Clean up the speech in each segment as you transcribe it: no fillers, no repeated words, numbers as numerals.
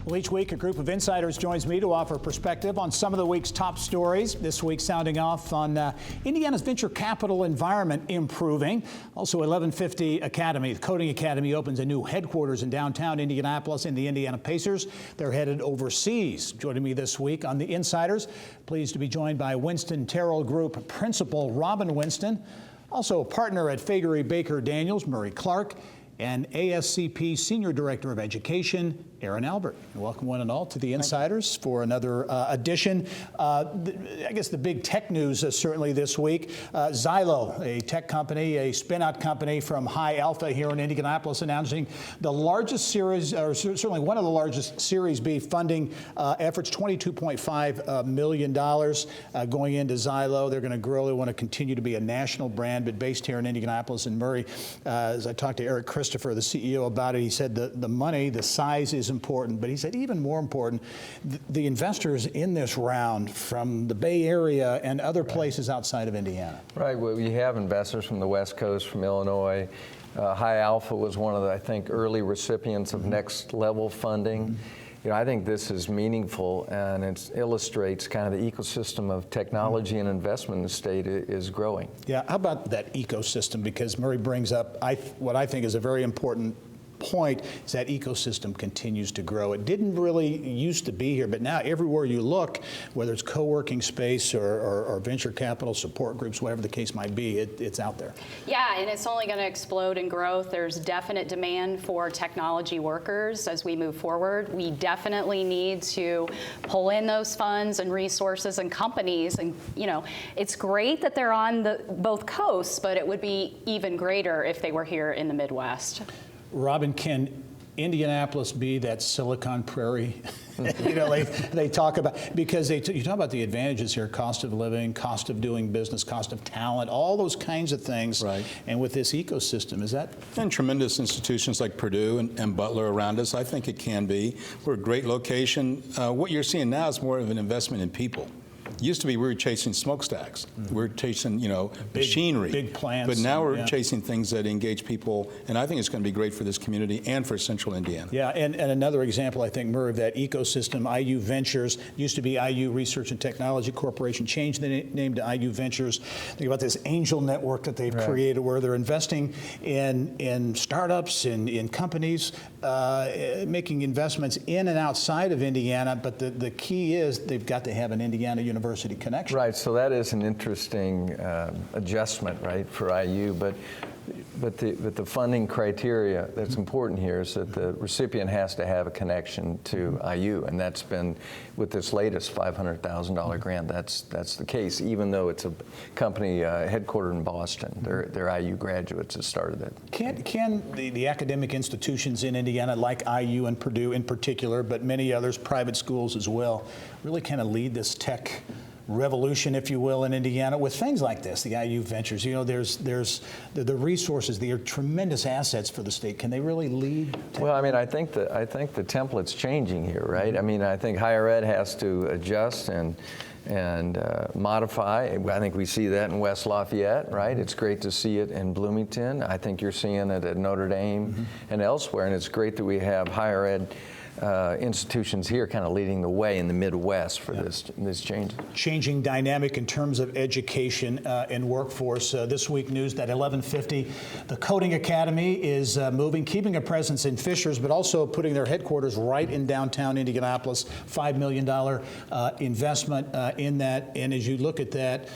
Well, each week, a group of insiders joins me to offer perspective on some of the week's top stories. This week, sounding off on Indiana's venture capital environment improving. Also, 1150 Academy, the Coding Academy, opens a new headquarters in downtown Indianapolis, and the Indiana Pacers, they're headed overseas. Joining me this week on the Insiders, pleased to be joined by Winston-Terrell Group Principal Robin Winston, also a partner at Fagery Baker Daniels, Murray Clark, and ASCP Senior Director of Education, Aaron Albert. Welcome one and all to the Insiders for another edition. I guess the big tech news certainly this week, Xylo, a tech company, a spin-out company from High Alpha here in Indianapolis, announcing the largest series, or certainly one of the largest Series B funding efforts, $22.5 million going into Xylo. They're going to grow. They want to continue to be a national brand, but based here in Indianapolis. And Murray, as I talked to Eric Christopher, the CEO, about it, he said the money, the size is important, but he said even more important, the investors in this round from the Bay Area and other places outside of Indiana. Right. Well, we have investors from the West Coast, from Illinois. High Alpha was one of the, I think, early recipients of next level funding. You know, I think this is meaningful, and it illustrates kind of the ecosystem of technology and investment in the state is growing. Yeah, how about that ecosystem? Because Murray brings up what I think is a very important point, is that ecosystem continues to grow. It didn't really used to be here, but now everywhere you look, whether it's co-working space or venture capital support groups, whatever the case might be, it's out there. Yeah, and it's only going to explode in growth. There's definite demand for technology workers as we move forward. We definitely need to pull in those funds and resources and companies. And, you know, it's great that they're on both coasts, but it would be even greater if they were here in the Midwest. Robin, can Indianapolis be that Silicon Prairie? You know, they talk about, because you talk about the advantages here, cost of living, cost of doing business, cost of talent, all those kinds of things. Right. And with this ecosystem, is that? And tremendous institutions like Purdue and Butler around us, I think it can be. We're a great location. What you're seeing now is more of an investment in people. Used to be we were chasing smokestacks. We're chasing, you know, machinery. Big plants. But now we're chasing things that engage people, and I think it's going to be great for this community and for Central Indiana. Yeah, and another example, I think, Murray, of that ecosystem, IU Ventures, used to be IU Research and Technology Corporation, changed the name to IU Ventures. Think about this angel network that they've created, where they're investing in startups, in companies, making investments in and outside of Indiana, but the key is they've got to have an Indiana University connection. Right, so that is an interesting adjustment, right, for IU, but the funding criteria that's important here is that the recipient has to have a connection to IU, and that's been, with this latest $500,000 grant, that's the case, even though it's a company headquartered in Boston. They're IU graduates that started it. Can the academic institutions in Indiana, like IU and Purdue in particular, but many others, private schools as well, really kind of lead this tech revolution, if you will, in Indiana with things like this, the IU Ventures? You know, there's the resources, they are tremendous assets for the state. Can they really lead? Well, I mean, I think the template's changing here, right? I mean, I think higher ed has to adjust and modify. I think we see that in West Lafayette, right? It's great to see it in Bloomington. I think you're seeing it at Notre Dame and elsewhere, and it's great that we have higher ed institutions here kind of leading the way in the Midwest for this change. Changing dynamic in terms of education and workforce. This week news that 1150, the Coding Academy is moving, keeping a presence in Fishers, but also putting their headquarters right in downtown Indianapolis. $5 million investment in that. And as you look at that,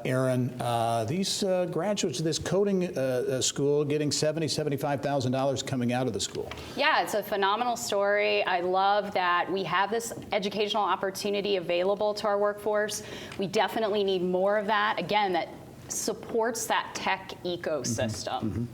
Aaron, these graduates of this coding school getting $70,000, $75,000 coming out of the school. Yeah, it's a phenomenal story. I love that we have this educational opportunity available to our workforce. We definitely need more of that, again, that supports that tech ecosystem.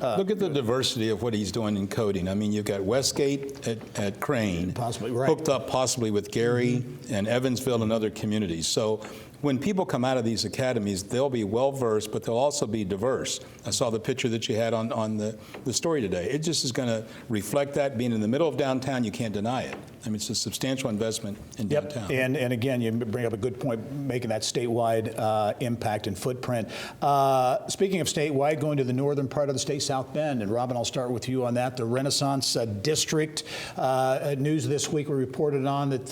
Look at the diversity of what he's doing in coding. I mean, you've got Westgate at Crane, possibly, right, hooked up possibly with Gary and Evansville and other communities. So when people come out of these academies, they'll be well-versed, but they'll also be diverse. I saw the picture that you had on the story today. It just is going to reflect that. Being in the middle of downtown, you can't deny it. I mean, it's a substantial investment in Yep. downtown. And again, you bring up a good point, making that statewide impact and footprint. Speaking of statewide, going to the northern part of the state, South Bend, and Robin, I'll start with you on that. The Renaissance District news this week, we reported on that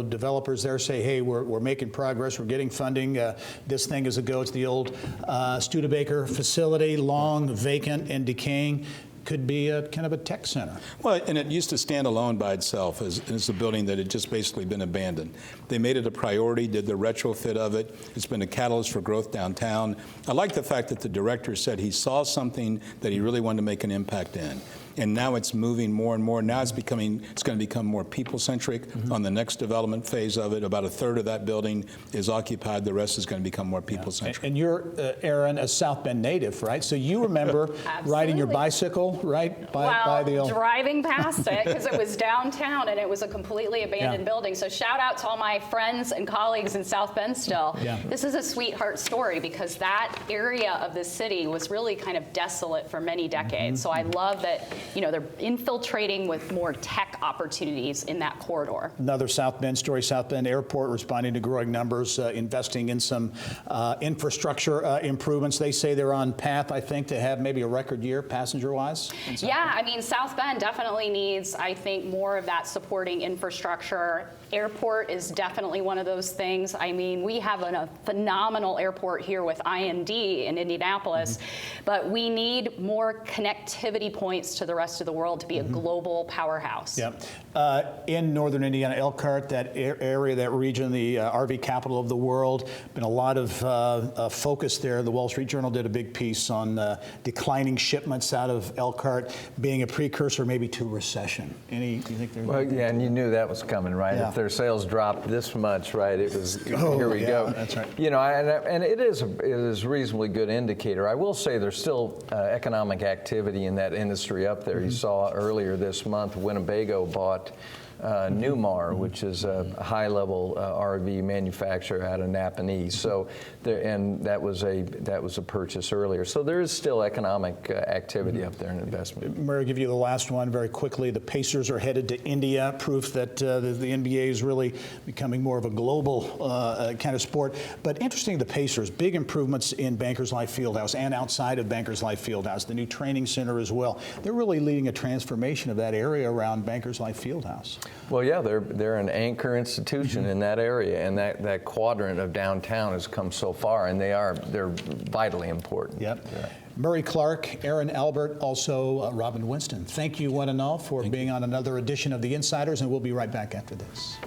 developers there say, hey, we're making progress, we're getting funding. This thing is a go. It's the old Studebaker facility, long vacant and decaying. Could be a kind of a tech center. Well, and it used to stand alone by itself as a building that had just basically been abandoned. They made it a priority, did the retrofit of it. It's been a catalyst for growth downtown. I like the fact that the director said he saw something that he really wanted to make an impact in. And now it's moving more and more. Now it's going to become more people-centric on the next development phase of it. About a third of that building is occupied. The rest is going to become more people-centric. And you're, Aaron, a South Bend native, right? So you remember riding your bicycle, right? By the old... driving past it, because it was downtown and it was a completely abandoned building. So shout out to all my friends and colleagues in South Bend still. Yeah. This is a sweetheart story because that area of the city was really kind of desolate for many decades. So I love that they're infiltrating with more tech opportunities in that corridor. Another South Bend story, South Bend Airport responding to growing numbers, investing in some infrastructure improvements. They say they're on path, I think, to have maybe a record year passenger-wise. Yeah, I mean, South Bend definitely needs, I think, more of that supporting infrastructure. Airport is definitely one of those things. I mean, we have a phenomenal airport here with IND in Indianapolis, but we need more connectivity points to the rest of the world to be a global powerhouse. Yep. In northern Indiana, Elkhart, that area, that region, the RV capital of the world, been a lot of focus there. The Wall Street Journal did a big piece on declining shipments out of Elkhart being a precursor maybe to recession. You think there's... Well, yeah, and you knew that was coming, right? Yeah. If their sales dropped this much, right, it was, here we go. That's right. And it is a reasonably good indicator. I will say there's still economic activity in that industry up there. You saw earlier this month, Winnebago bought Newmar, which is a high-level RV manufacturer out of Napanee. So, and that was a purchase earlier. So there is still economic activity up there and investment. Murray, I'll give you the last one very quickly. The Pacers are headed to India, proof that the NBA is really becoming more of a global kind of sport. But interesting, the Pacers, big improvements in Bankers Life Fieldhouse and outside of Bankers Life Fieldhouse, the new training center as well. They're really leading a transformation of that area around Bankers Life Fieldhouse. Well, yeah, they're an anchor institution in that area, and that quadrant of downtown has come so far, and they're vitally important. Yep. Yeah. Murray Clark, Aaron Albert, also Robin Winston. Thank you one and all for being on another edition of The Insiders, and we'll be right back after this.